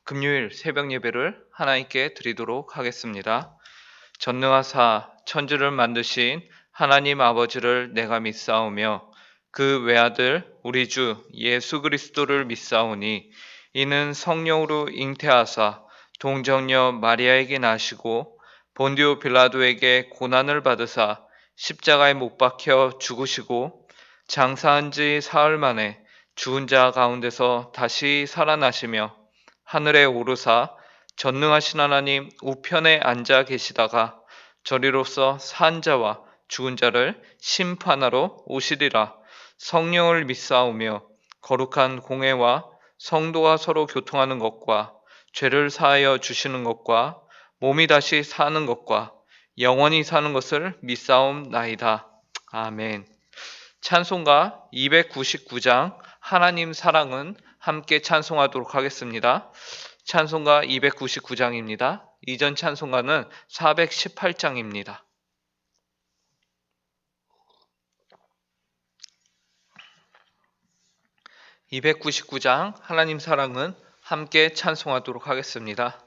금요일 새벽 예배를 하나님께 드리도록 하겠습니다. 전능하사 천지를 만드신 하나님 아버지를 내가 믿사오며 그 외아들 우리 주 예수 그리스도를 믿사오니 이는 성령으로 잉태하사 동정녀 마리아에게 나시고 본디오 빌라도에게 고난을 받으사 십자가에 못 박혀 죽으시고 장사한 지 사흘 만에 죽은 자 가운데서 다시 살아나시며 하늘에 오르사 전능하신 하나님 우편에 앉아 계시다가 저리로서 산 자와 죽은 자를 심판하러 오시리라. 성령을 믿사오며 거룩한 공회와 성도가 서로 교통하는 것과 죄를 사하여 주시는 것과 몸이 다시 사는 것과 영원히 사는 것을 믿사옵나이다. 아멘. 찬송가 299장 하나님 사랑은 함께 찬송하도록 하겠습니다. 찬송가 299장입니다. 이전 찬송가는 418장입니다. 299장 하나님 사랑은 함께 찬송하도록 하겠습니다.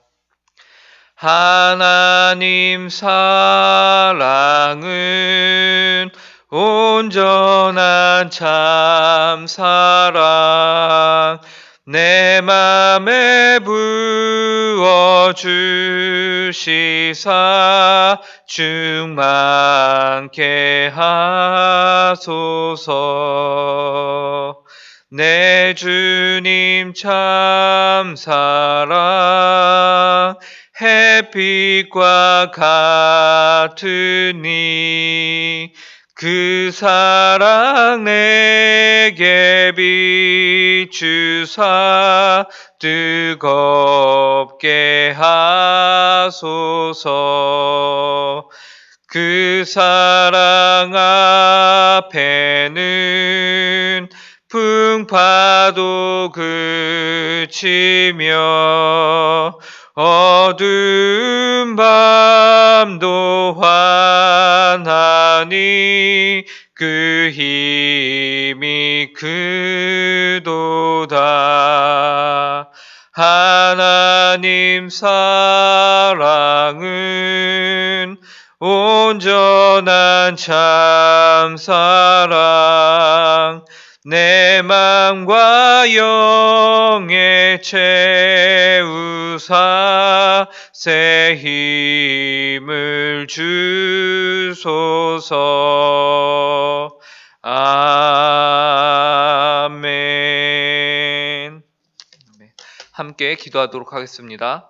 하나님 사랑은 온전한 참 사랑 내 맘에 부어주시사 충만케 하소서. 내 주님 참 사랑 햇빛과 같으니 그 사랑 내게 비추사 뜨겁게 하소서. 그 사랑 앞에는 풍파도 그치며 어두운 밤도 환하니 그 힘이 크도다. 하나님 사랑은 온전한 참 사랑 내 맘과 영에 채우사 새 힘을 주소서. 아멘. 함께 기도하도록 하겠습니다.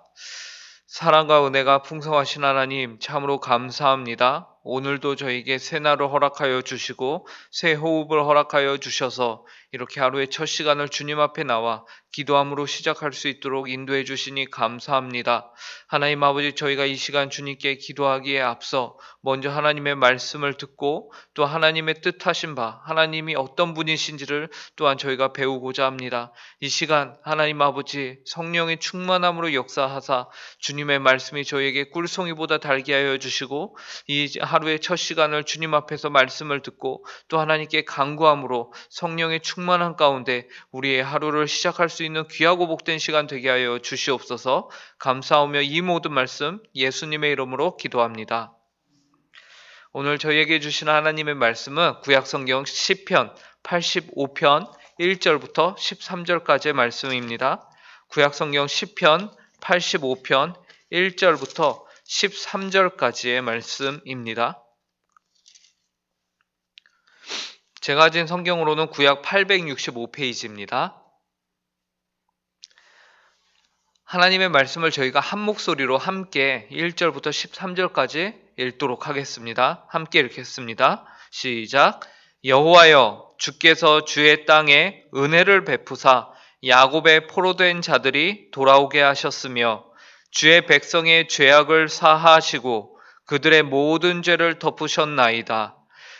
사랑과 은혜가 풍성하신 하나님 참으로 감사합니다. 오늘도 저에게 새 날을 허락하여 주시고 새 호흡을 허락하여 주셔서 이렇게 하루의 첫 시간을 주님 앞에 나와 기도함으로 시작할 수 있도록 인도해 주시니 감사합니다. 하나님 아버지, 저희가 이 시간 주님께 기도하기에 앞서 먼저 하나님의 말씀을 듣고 또 하나님의 뜻하신 바 하나님이 어떤 분이신지를 또한 저희가 배우고자 합니다. 이 시간 하나님 아버지 성령의 충만함으로 역사하사 주님의 말씀이 저에게 꿀송이보다 달게 하여 주시고 이 하루의 첫 시간을 주님 앞에서 말씀을 듣고 또 하나님께 간구함으로 성령의 충만한 가운데 우리의 하루를 시작할 수 있는 귀하고 복된 시간 되게 하여 주시옵소서. 감사하며 이 모든 말씀 예수님의 이름으로 기도합니다. 오늘 저희에게 주신 하나님의 말씀은 구약성경 시편 85편 1절부터 13절까지의 말씀입니다. 구약성경 시편 85편 1절부터 13절까지의 말씀입니다. 제가 가진 성경으로는 구약 865페이지입니다. 하나님의 말씀을 저희가 한 목소리로 함께 1절부터 13절까지 읽도록 하겠습니다. 함께 읽겠습니다. 시작. 여호와여, 주께서 주의 땅에 은혜를 베푸사 야곱의 포로된 자들이 돌아오게 하셨으며 주의 백성의 죄악을 사하시고 그들의 모든 죄를 덮으셨나이다.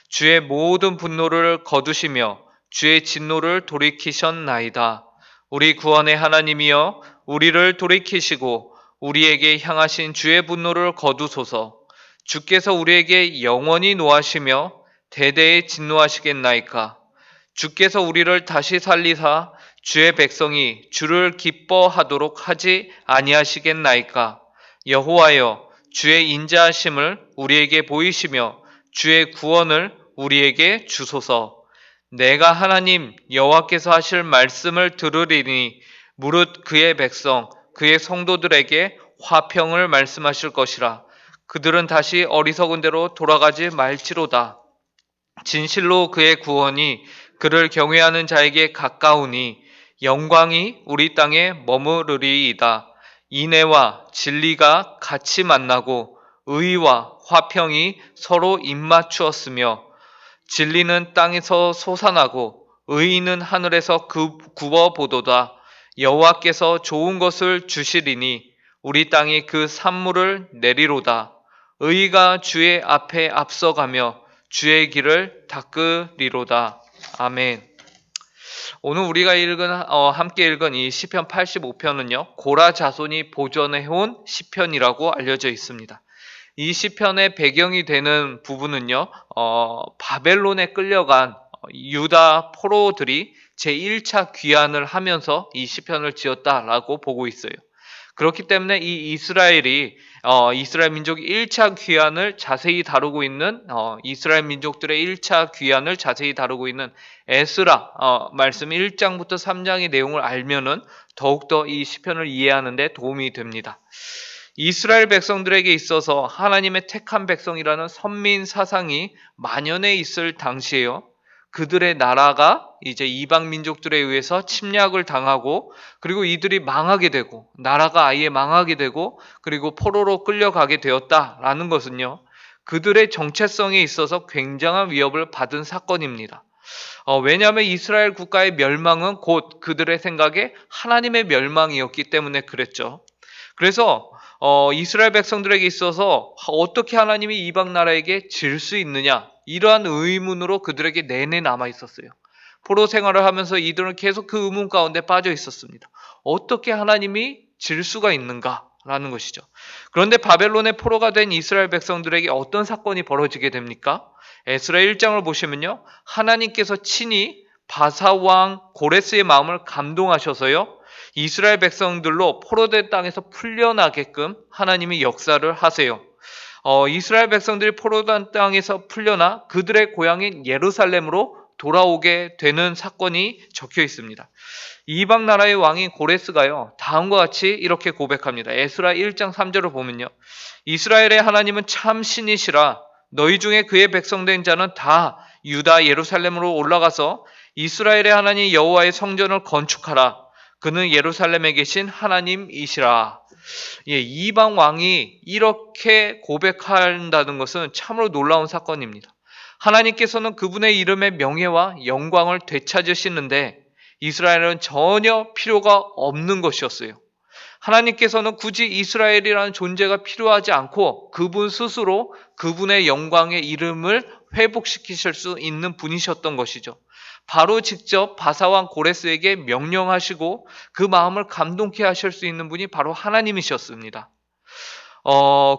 주의 모든 분노를 거두시며 주의 진노를 돌이키셨나이다. 우리 구원의 하나님이여, 우리를 돌이키시고 우리에게 향하신 주의 분노를 거두소서. 주께서 우리에게 영원히 노하시며 대대에 진노하시겠나이까. 주께서 우리를 다시 살리사 주의 백성이 주를 기뻐하도록 하지 아니하시겠나이까? 여호와여, 주의 인자하심을 우리에게 보이시며 주의 구원을 우리에게 주소서. 내가 하나님 여호와께서 하실 말씀을 들으리니 무릇 그의 백성 그의 성도들에게 화평을 말씀하실 것이라. 그들은 다시 어리석은 대로 돌아가지 말지로다. 진실로 그의 구원이 그를 경외하는 자에게 가까우니 영광이 우리 땅에 머무르리이다. 인애와 진리가 같이 만나고 의와 화평이 서로 입맞추었으며 진리는 땅에서 솟아나고 의인은 하늘에서 굽어보도다. 여호와께서 좋은 것을 주시리니 우리 땅이 그 산물을 내리로다. 의가 주의 앞에 앞서가며 주의 길을 닦으리로다. 아멘. 오늘 우리가 함께 읽은 이 시편 85편은요, 고라 자손이 보존해온 시편이라고 알려져 있습니다. 이 시편의 배경이 되는 부분은요, 바벨론에 끌려간 유다 포로들이 제1차 귀환을 하면서 이 시편을 지었다라고 보고 있어요. 그렇기 때문에 이 이스라엘 민족이 1차 귀환을 자세히 다루고 있는 이스라엘 민족들의 1차 귀환을 자세히 다루고 있는 에스라 말씀 1장부터 3장의 내용을 알면은 더욱더 이 시편을 이해하는 데 도움이 됩니다. 이스라엘 백성들에게 있어서 하나님의 택한 백성이라는 선민 사상이 만연해 있을 당시에요. 그들의 나라가 이제 이방 민족들에 의해서 침략을 당하고 그리고 이들이 망하게 되고 나라가 아예 망하게 되고 그리고 포로로 끌려가게 되었다라는 것은요. 그들의 정체성에 있어서 굉장한 위협을 받은 사건입니다. 왜냐하면 이스라엘 국가의 멸망은 곧 그들의 생각에 하나님의 멸망이었기 때문에 그랬죠. 그래서 이스라엘 백성들에게 있어서 어떻게 하나님이 이방 나라에게 질 수 있느냐 이러한 의문으로 그들에게 내내 남아 있었어요. 포로 생활을 하면서 이들은 계속 그 의문 가운데 빠져 있었습니다. 어떻게 하나님이 질 수가 있는가라는 것이죠. 그런데 바벨론의 포로가 된 이스라엘 백성들에게 어떤 사건이 벌어지게 됩니까? 에스라 1장을 보시면요. 하나님께서 친히 바사 왕 고레스의 마음을 감동하셔서요. 이스라엘 백성들로 포로된 땅에서 풀려나게끔 하나님이 역사를 하세요. 이스라엘 백성들이 포로된 땅에서 풀려나 그들의 고향인 예루살렘으로 돌아오게 되는 사건이 적혀 있습니다. 이방 나라의 왕인 고레스가요. 다음과 같이 이렇게 고백합니다. 에스라 1장 3절을 보면요. 이스라엘의 하나님은 참 신이시라. 너희 중에 그의 백성된 자는 다 유다 예루살렘으로 올라가서 이스라엘의 하나님 여호와의 성전을 건축하라. 그는 예루살렘에 계신 하나님이시라. 이방 왕이 이렇게 고백한다는 것은 참으로 놀라운 사건입니다. 하나님께서는 그분의 이름의 명예와 영광을 되찾으시는데 이스라엘은 전혀 필요가 없는 것이었어요. 하나님께서는 굳이 이스라엘이라는 존재가 필요하지 않고 그분 스스로 그분의 영광의 이름을 회복시키실 수 있는 분이셨던 것이죠. 바로 직접 바사왕 고레스에게 명령하시고 그 마음을 감동케 하실 수 있는 분이 바로 하나님이셨습니다.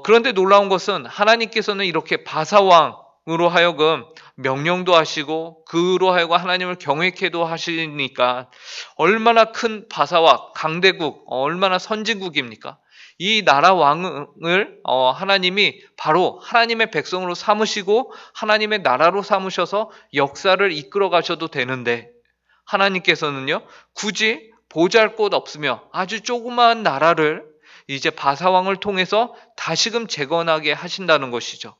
그런데 놀라운 것은 하나님께서는 이렇게 바사왕으로 하여금 명령도 하시고 그로 하여금 하나님을 경외케도 하시니까 얼마나 큰 바사와 강대국, 얼마나 선진국입니까? 이 나라 왕을 하나님이 바로 하나님의 백성으로 삼으시고 하나님의 나라로 삼으셔서 역사를 이끌어 가셔도 되는데 하나님께서는요 굳이 보잘것 없으며 아주 조그마한 나라를 이제 바사왕을 통해서 다시금 재건하게 하신다는 것이죠.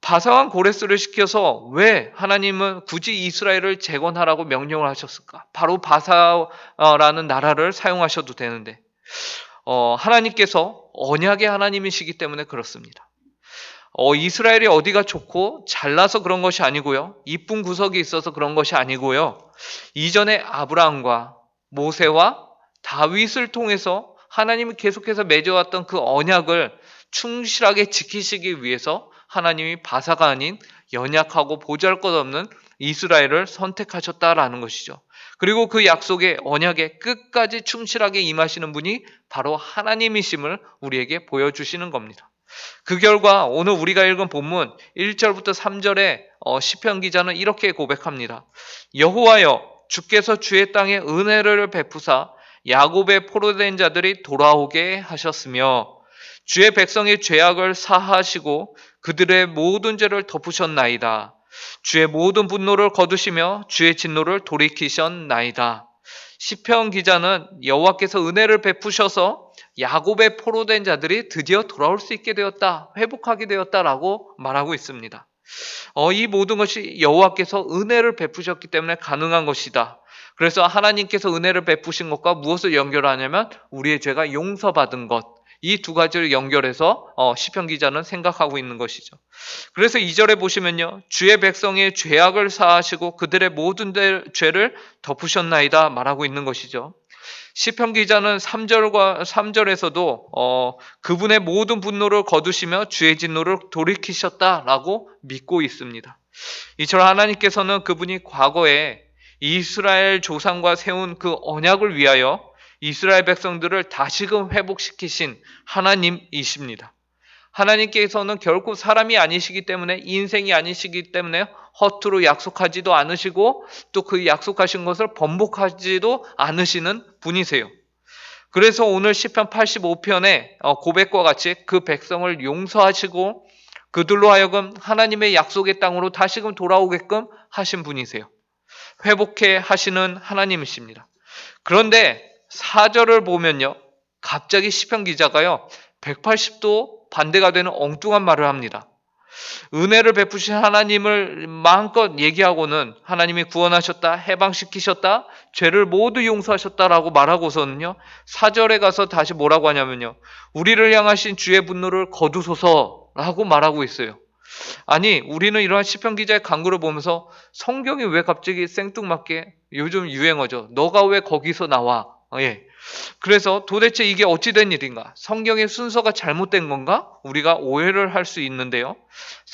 바사왕 고레스를 시켜서 왜 하나님은 굳이 이스라엘을 재건하라고 명령을 하셨을까? 바로 바사라는 나라를 사용하셔도 되는데 하나님께서 언약의 하나님이시기 때문에 그렇습니다. 이스라엘이 어디가 좋고 잘나서 그런 것이 아니고요. 이쁜 구석이 있어서 그런 것이 아니고요. 이전에 아브라함과 모세와 다윗을 통해서 하나님이 계속해서 맺어왔던 그 언약을 충실하게 지키시기 위해서 하나님이 바사가 아닌 연약하고 보잘것없는 이스라엘을 선택하셨다라는 것이죠. 그리고 그 약속의 언약에 끝까지 충실하게 임하시는 분이 바로 하나님이심을 우리에게 보여주시는 겁니다. 그 결과 오늘 우리가 읽은 본문 1절부터 3절에 시편 기자는 이렇게 고백합니다. 여호와여 주께서 주의 땅에 은혜를 베푸사 야곱의 포로된 자들이 돌아오게 하셨으며 주의 백성의 죄악을 사하시고 그들의 모든 죄를 덮으셨나이다. 주의 모든 분노를 거두시며 주의 진노를 돌이키셨나이다. 시편 기자는 여호와께서 은혜를 베푸셔서 야곱의 포로된 자들이 드디어 돌아올 수 있게 되었다, 회복하게 되었다라고 말하고 있습니다. 이 모든 것이 여호와께서 은혜를 베푸셨기 때문에 가능한 것이다. 그래서 하나님께서 은혜를 베푸신 것과 무엇을 연결하냐면 우리의 죄가 용서받은 것, 이 두 가지를 연결해서 시편 기자는 생각하고 있는 것이죠. 그래서 2절에 보시면요, 주의 백성의 죄악을 사하시고 그들의 모든 죄를 덮으셨나이다 말하고 있는 것이죠. 시편 기자는 3절에서도 그분의 모든 분노를 거두시며 주의 진노를 돌이키셨다라고 믿고 있습니다. 이처럼 하나님께서는 그분이 과거에 이스라엘 조상과 세운 그 언약을 위하여 이스라엘 백성들을 다시금 회복시키신 하나님이십니다. 하나님께서는 결코 사람이 아니시기 때문에, 인생이 아니시기 때문에 허투루 약속하지도 않으시고 또 그 약속하신 것을 번복하지도 않으시는 분이세요. 그래서 오늘 시편 85편의 고백과 같이 그 백성을 용서하시고 그들로 하여금 하나님의 약속의 땅으로 다시금 돌아오게끔 하신 분이세요. 회복해 하시는 하나님이십니다. 그런데 4절을 보면요, 갑자기 시편 기자가요 180도 반대가 되는 엉뚱한 말을 합니다. 은혜를 베푸신 하나님을 마음껏 얘기하고는 하나님이 구원하셨다, 해방시키셨다, 죄를 모두 용서하셨다라고 말하고서는요 4절에 가서 다시 뭐라고 하냐면요, 우리를 향하신 주의 분노를 거두소서라고 말하고 있어요. 아니, 우리는 이러한 시편 기자의 강구를 보면서 성경이 왜 갑자기 생뚱맞게, 요즘 유행어죠, 너가 왜 거기서 나와? 그래서 도대체 이게 어찌된 일인가? 성경의 순서가 잘못된 건가? 우리가 오해를 할 수 있는데요.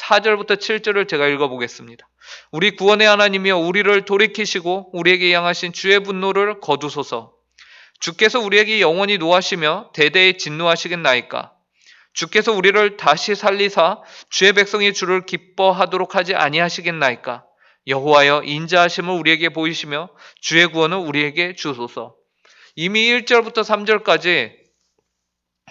4절부터 7절을 제가 읽어보겠습니다. 우리 구원의 하나님이여 우리를 돌이키시고 우리에게 향하신 주의 분노를 거두소서. 주께서 우리에게 영원히 노하시며 대대에 진노하시겠나이까? 주께서 우리를 다시 살리사 주의 백성이 주를 기뻐하도록 하지 아니하시겠나이까? 여호와여 인자하심을 우리에게 보이시며 주의 구원을 우리에게 주소서. 이미 1절부터 3절까지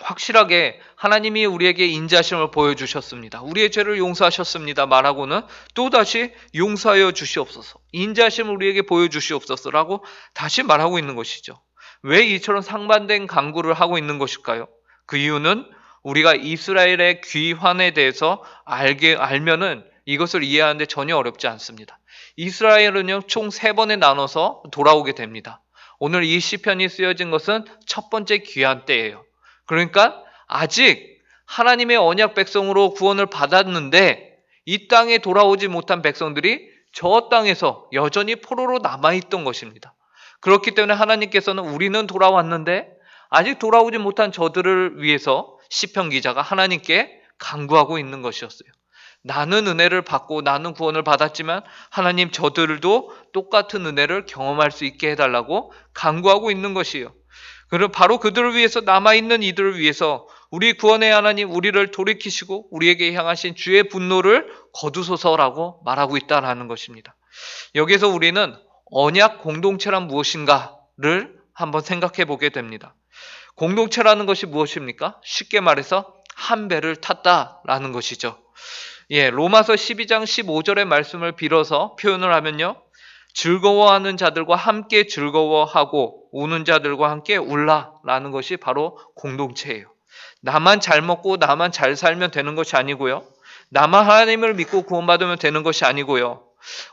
확실하게 하나님이 우리에게 인자하심을 보여주셨습니다. 우리의 죄를 용서하셨습니다 말하고는 또다시 용서하여 주시옵소서, 인자하심을 우리에게 보여주시옵소서라고 다시 말하고 있는 것이죠. 왜 이처럼 상반된 강구를 하고 있는 것일까요? 그 이유는 우리가 이스라엘의 귀환에 대해서 알면은 이것을 이해하는데 전혀 어렵지 않습니다. 이스라엘은요 총 3번에 나눠서 돌아오게 됩니다. 오늘 이 시편이 쓰여진 것은 첫 번째 귀환 때예요. 그러니까 아직 하나님의 언약 백성으로 구원을 받았는데 이 땅에 돌아오지 못한 백성들이 저 땅에서 여전히 포로로 남아있던 것입니다. 그렇기 때문에 하나님께서는 우리는 돌아왔는데 아직 돌아오지 못한 저들을 위해서 시편 기자가 하나님께 간구하고 있는 것이었어요. 나는 은혜를 받고 나는 구원을 받았지만 하나님 저들도 똑같은 은혜를 경험할 수 있게 해달라고 간구하고 있는 것이에요. 그리고 바로 그들을 위해서, 남아있는 이들을 위해서 우리 구원의 하나님 우리를 돌이키시고 우리에게 향하신 주의 분노를 거두소서라고 말하고 있다는 것입니다. 여기서 우리는 언약 공동체란 무엇인가를 한번 생각해 보게 됩니다. 공동체라는 것이 무엇입니까? 쉽게 말해서 한 배를 탔다라는 것이죠. 로마서 12장 15절의 말씀을 빌어서 표현을 하면요, 즐거워하는 자들과 함께 즐거워하고 우는 자들과 함께 울라라는 것이 바로 공동체예요. 나만 잘 먹고 나만 잘 살면 되는 것이 아니고요, 나만 하나님을 믿고 구원받으면 되는 것이 아니고요,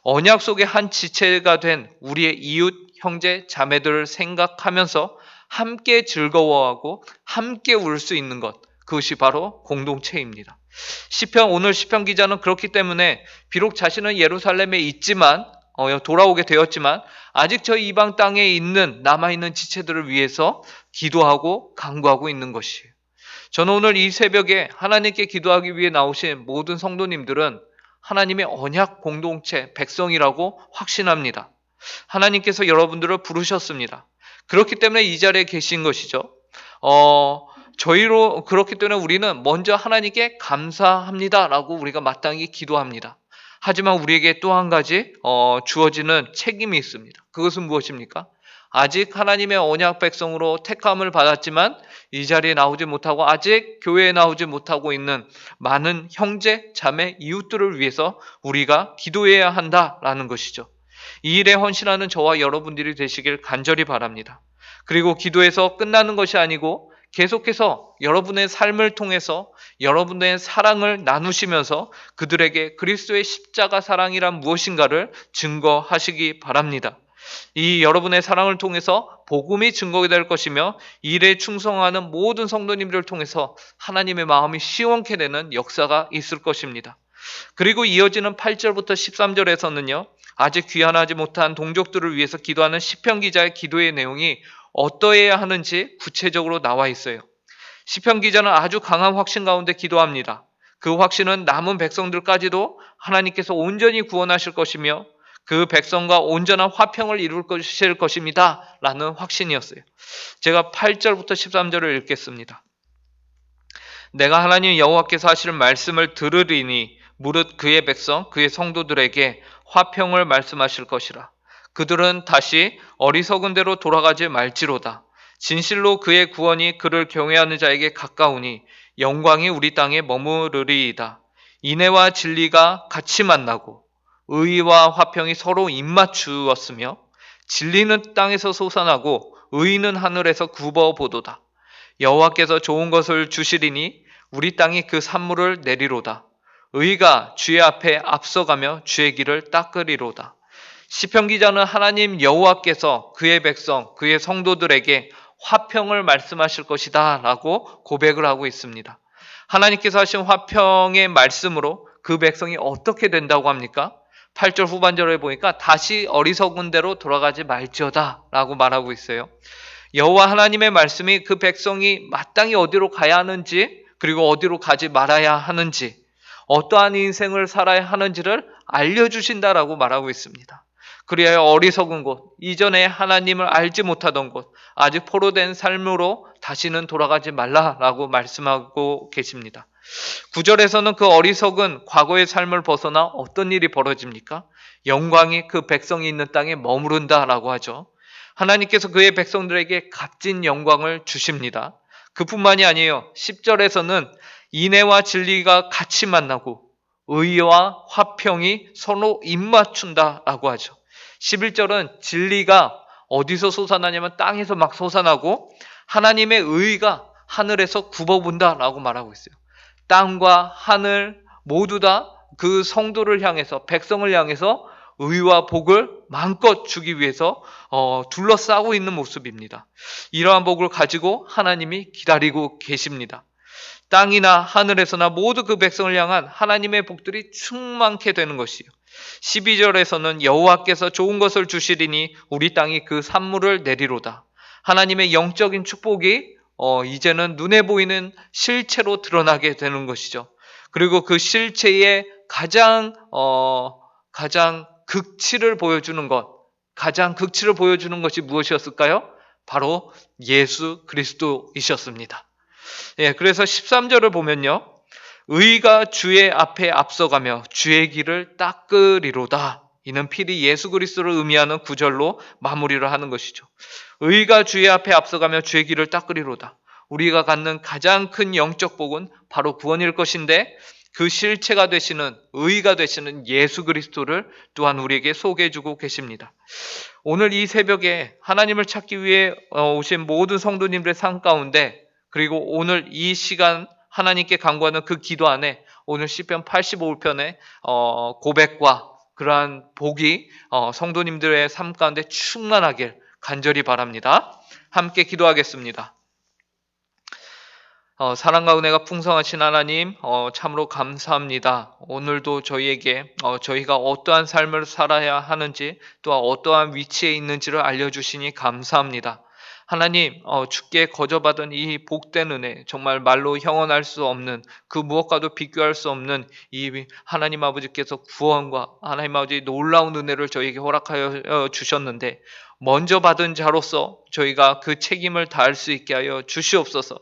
언약 속의 한 지체가 된 우리의 이웃, 형제, 자매들을 생각하면서 함께 즐거워하고 함께 울 수 있는 것, 그것이 바로 공동체입니다. 오늘 시편 기자는 그렇기 때문에 비록 자신은 예루살렘에 있지만 돌아오게 되었지만 아직 저 이방 땅에 있는 남아있는 지체들을 위해서 기도하고 간구하고 있는 것이에요. 저는 오늘 이 새벽에 하나님께 기도하기 위해 나오신 모든 성도님들은 하나님의 언약 공동체 백성이라고 확신합니다. 하나님께서 여러분들을 부르셨습니다. 그렇기 때문에 이 자리에 계신 것이죠. 그렇기 때문에 우리는 먼저 하나님께 감사합니다라고 우리가 마땅히 기도합니다. 하지만 우리에게 또 한 가지 주어지는 책임이 있습니다. 그것은 무엇입니까? 아직 하나님의 언약 백성으로 택함을 받았지만 이 자리에 나오지 못하고 아직 교회에 나오지 못하고 있는 많은 형제, 자매, 이웃들을 위해서 우리가 기도해야 한다라는 것이죠. 이 일에 헌신하는 저와 여러분들이 되시길 간절히 바랍니다. 그리고 기도해서 끝나는 것이 아니고 계속해서 여러분의 삶을 통해서 여러분의 사랑을 나누시면서 그들에게 그리스도의 십자가 사랑이란 무엇인가를 증거하시기 바랍니다. 이 여러분의 사랑을 통해서 복음이 증거가 될 것이며 이 일에 충성하는 모든 성도님들을 통해서 하나님의 마음이 시원케 되는 역사가 있을 것입니다. 그리고 이어지는 8절부터 13절에서는요. 아직 귀환하지 못한 동족들을 위해서 기도하는 시편 기자의 기도의 내용이 어떠해야 하는지 구체적으로 나와 있어요. 시편 기자는 아주 강한 확신 가운데 기도합니다. 그 확신은 남은 백성들까지도 하나님께서 온전히 구원하실 것이며 그 백성과 온전한 화평을 이룰 것입니다. 라는 확신이었어요. 제가 8절부터 13절을 읽겠습니다. 내가 하나님 여호와께서 하시는 말씀을 들으리니 무릇 그의 백성 그의 성도들에게 화평을 말씀하실 것이라. 그들은 다시 어리석은 대로 돌아가지 말지로다. 진실로 그의 구원이 그를 경외하는 자에게 가까우니 영광이 우리 땅에 머무르리이다. 인애와 진리가 같이 만나고 의와 화평이 서로 입맞추었으며 진리는 땅에서 솟아나고 의는 하늘에서 굽어보도다. 여호와께서 좋은 것을 주시리니 우리 땅이 그 산물을 내리로다. 의가 주의 앞에 앞서가며 주의 길을 닦으리로다. 시편 기자는 하나님 여호와께서 그의 백성, 그의 성도들에게 화평을 말씀하실 것이다 라고 고백을 하고 있습니다. 하나님께서 하신 화평의 말씀으로 그 백성이 어떻게 된다고 합니까? 8절 후반절에 보니까 다시 어리석은 대로 돌아가지 말지어다 라고 말하고 있어요. 여호와 하나님의 말씀이 그 백성이 마땅히 어디로 가야 하는지 그리고 어디로 가지 말아야 하는지 어떠한 인생을 살아야 하는지를 알려주신다라고 말하고 있습니다. 그리하여 어리석은 곳, 이전에 하나님을 알지 못하던 곳, 아직 포로된 삶으로 다시는 돌아가지 말라라고 말씀하고 계십니다. 9절에서는 그 어리석은 과거의 삶을 벗어나 어떤 일이 벌어집니까? 영광이 그 백성이 있는 땅에 머무른다라고 하죠. 하나님께서 그의 백성들에게 값진 영광을 주십니다. 그뿐만이 아니에요. 10절에서는 인애와 진리가 같이 만나고 의와 화평이 서로 입맞춘다라고 하죠. 11절은 진리가 어디서 솟아나냐면 땅에서 막 솟아나고 하나님의 의가 하늘에서 굽어본다라고 말하고 있어요. 땅과 하늘 모두 다 그 성도를 향해서 백성을 향해서 의와 복을 마음껏 주기 위해서 둘러싸고 있는 모습입니다. 이러한 복을 가지고 하나님이 기다리고 계십니다. 땅이나 하늘에서나 모두 그 백성을 향한 하나님의 복들이 충만케 되는 것이요. 12절에서는 여호와께서 좋은 것을 주시리니 우리 땅이 그 산물을 내리로다. 하나님의 영적인 축복이 이제는 눈에 보이는 실체로 드러나게 되는 것이죠. 그리고 그 실체의 가장 극치를 보여주는 것이 무엇이었을까요? 바로 예수 그리스도이셨습니다. 예, 그래서 13절을 보면요. 의가 주의 앞에 앞서가며 주의 길을 닦으리로다. 이는 필히 예수 그리스도를 의미하는 구절로 마무리를 하는 것이죠. 의가 주의 앞에 앞서가며 주의 길을 닦으리로다. 우리가 갖는 가장 큰 영적 복은 바로 구원일 것인데 그 실체가 되시는 의가 되시는 예수 그리스도를 또한 우리에게 소개해주고 계십니다. 오늘 이 새벽에 하나님을 찾기 위해 오신 모든 성도님들의 삶 가운데 그리고 오늘 이 시간 하나님께 간구하는 그 기도 안에 오늘 시편 85편의 고백과 그러한 복이 성도님들의 삶 가운데 충만하길 간절히 바랍니다. 함께 기도하겠습니다. 사랑과 은혜가 풍성하신 하나님 참으로 감사합니다. 오늘도 저희에게 저희가 어떠한 삶을 살아야 하는지 또한 어떠한 위치에 있는지를 알려주시니 감사합니다. 하나님 주께 거저받은 이 복된 은혜 정말 말로 형언할 수 없는 그 무엇과도 비교할 수 없는 이 하나님 아버지께서 구원과 하나님 아버지 놀라운 은혜를 저희에게 허락하여 주셨는데 먼저 받은 자로서 저희가 그 책임을 다할 수 있게 하여 주시옵소서.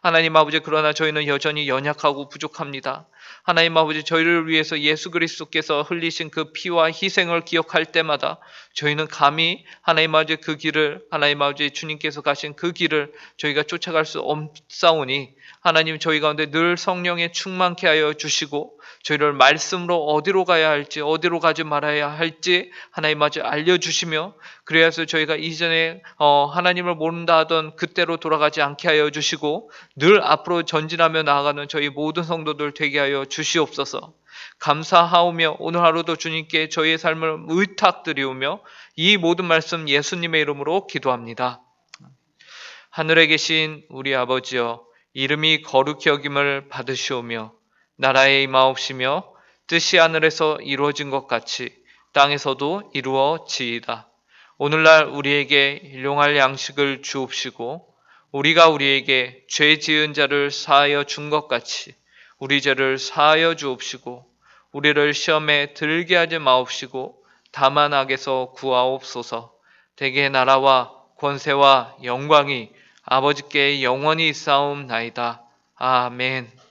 하나님 아버지 그러나 저희는 여전히 연약하고 부족합니다. 하나님 아버지, 저희를 위해서 예수 그리스도께서 흘리신 그 피와 희생을 기억할 때마다 저희는 감히 하나님 아버지 그 길을, 하나님 아버지 주님께서 가신 그 길을 저희가 쫓아갈 수 없사오니 하나님, 저희 가운데 늘 성령에 충만케 하여 주시고 저희를 말씀으로 어디로 가야 할지, 어디로 가지 말아야 할지 하나님 아버지 알려주시며, 그래서 저희가 이전에 하나님을 모른다 하던 그때로 돌아가지 않게 하여 주시고 늘 앞으로 전진하며 나아가는 저희 모든 성도들 되게 하여 주시옵소서. 감사하오며 오늘 하루도 주님께 저희의 삶을 의탁드리오며 이 모든 말씀 예수님의 이름으로 기도합니다. 하늘에 계신 우리 아버지여, 이름이 거룩히 여김을 받으시오며 나라의 임하옵시며 뜻이 하늘에서 이루어진 것 같이 땅에서도 이루어지이다. 오늘날 우리에게 일용할 양식을 주옵시고 우리가 우리에게 죄 지은 자를 사하여 준 것 같이 우리 죄를 사하여 주옵시고 우리를 시험에 들게 하지 마옵시고 다만 악에서 구하옵소서. 대개 나라와 권세와 영광이 아버지께 영원히 있사옵나이다. 아멘.